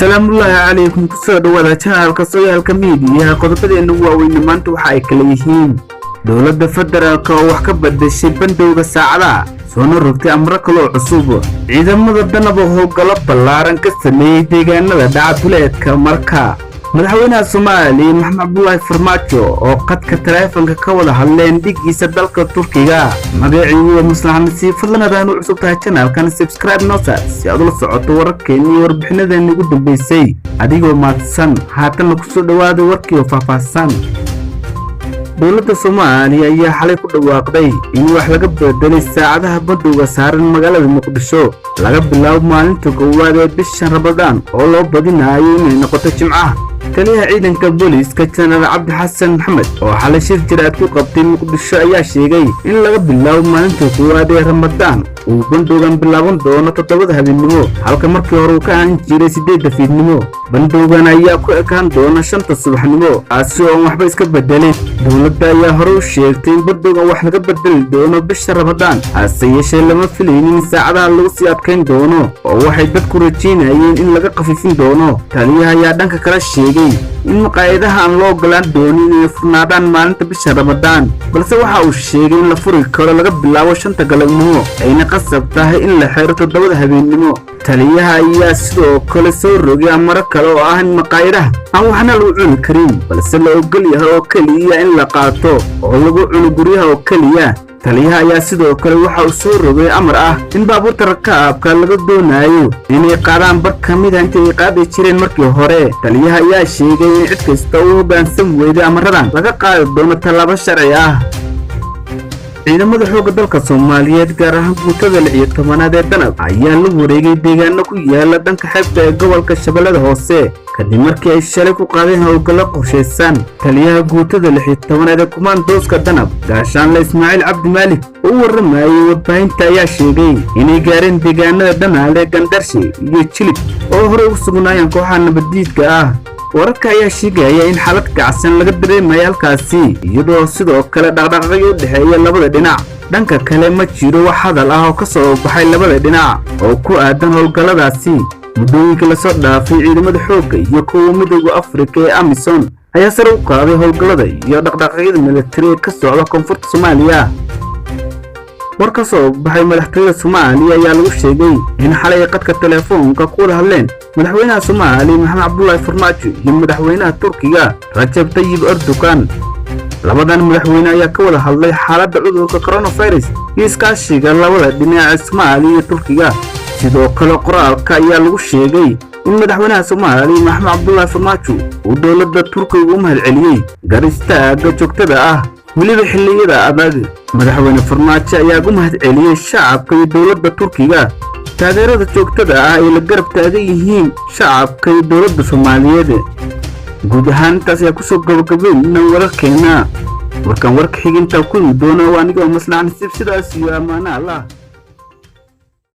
السلام الله عليكم كسر ولا channel كسويال كميديا قضبتين واوين maanta waxa ay kala yihiin dawladda federaalka oo wax ka badashay bandowga saacada soo rogtay amro kale cusub ciidamada danaba howlgalo ballaaran ka sameeyay deegaanada dhacduleedka marka madaxwaynaha Soomaaliya Maxamed Abdullaahi Farmajo oo qadka taleefanka ka wada hadleen dhigiisa dalka Turkiga magaciisa maslahan si fadlan aad u cusub tahay channelkan subscribe nosa si aad ula socoto wararkeena iyo warbixinadeena ugu dambeysay adigoo maadsan haatan ku soo dhawaada warkii oo faahfaahsan dawladda Soomaaliya ayaa xalay ku dhawaaqday in wax laga bedelay saacadaha bandowga saaran magaalada Muqdisho laga bilaabo maalinta koowaad ee bisha Ramadaan oo loo badinayo inay noqoto Jimcaha kaliya ciidanka booliiska General Cabdi Xasan Maxamed oo xalay shir jiraad ku qabtay Muqdisho ayaa sheegay in laga bilaabo maalinta koowaad ee Ramadaan uu bandowgan bilaaban doono 7 habenimo halka markii hore uu ka aan jiray 8 fiidnimo bandowgan ayaa ku ekaan doona 5 subaxnimo asoo waxba iska bedelay dawladda ayaa hore u sheegtay in bandowgan wax laga bedeli doono bisha Ramadaan hase yeeshee lama filaynin saacadaha lagu sii adkeyn doono oo waxay dadku rajeynayeen in laga qafifin doono taliyaha ayaa dhanka kala sheegay in maqaayadaha aan loo ogolaan doonin inay furnaadaan maalinta bisha Ramadaan balse waxa uu sheegay in la furi karo laga bilaabo 5 galabnimo ayna qasab tahay in la xiro 7 habeenimo taliyaha ayaa sidoo kale soo rogay amar kale oo ah in maqaayadaha aan waxna lagu cuni karin balse la ogol yahay oo kaliya in la qaato oo lagu cuno guryaha oo kaliya taliyaha ayaa sidoo kale waxa uu soo rogay amar ah in baabuurta rakaabka laga doonayo inay qaadaan bar kamid ah intii ay qaadi jireen markii hore taliyaha ayaa sheegay in cid kasta uu hoggaansan weyday amaradan laga qaadi doono tallaabo sharci ah ciidamada xoogga dalka Soomaaliyeed gaar ahaan guutada 16aad ee danab ayaa la wareegay deegaano ku yaala dhanka xeebta ee gobolka Shabeellada Hoose kadib markii ay shalay ku qaadeen howlgallo qorsheysan taliyaha guutada 16aad ee kumaandooska danab gaashaan Ismaaciil Cabdi Maalik oo waramayay warbaahinta ayaa sheegay inay gaareen deegaanada Danaale Gandarshi iyo Jilib oo hore ugu sugnaayeen kooxaha nabadiidka ah wararka ayaa sheegaya in xaalad kacsan laga dareemayo halkaasi iyadoo sidoo kale dhaqdhaqaaqyo u dhaxeeya labada dhinac dhanka kale ma jiro wax hadal ah oo ka soo baxay labada dhinac oo ku aadan howlgalladaasi muddooyinka la soo dhaafay ciidamada xoogga iyo kuwa midowga Afrika ee AMISOM ayaa sare u qaaday howlgallada iyo dhaqdhaqaaqyada militari ka socda koonfurta Soomaaliya warka soo baxay madaxtooyada Soomaaliya ayaa lagu sheegay in xalay qadka telefoonka ku wada hadleen madaxweynaha Soomaaliya Maxamed Abdullaahi Farmajo iyo madaxweynaha Turkiga Rajab Tayyip Erdogan labadan madaxweyne ayaa ka wada hadlay xaaladda cudurka coronavirus iyo iskaashiga labada dhinac ee Soomaaliya iyo Turkiga sidoo kale qoraalka ayaa lagu sheegay in madaxweynaha Soomaaliya Maxamed Abdullaahi Farmajo uu dawladda Turkiga u mahadceliyay garistaaga joogtada ah waliba xilliyada adag madaxweyne Farmajo ayaa ugu mahadceliyay shacabka iyo dawladda Turkiga taageerada joogtada ah ee la garab taagan yihiin shacabka iyo dawladda Soomaaliyeed guud ahaan taas ayaa ku soo gabagabeeyna wararkeena warka xigta ku doona waa aniga maslahan sidaas iyo amaana Allah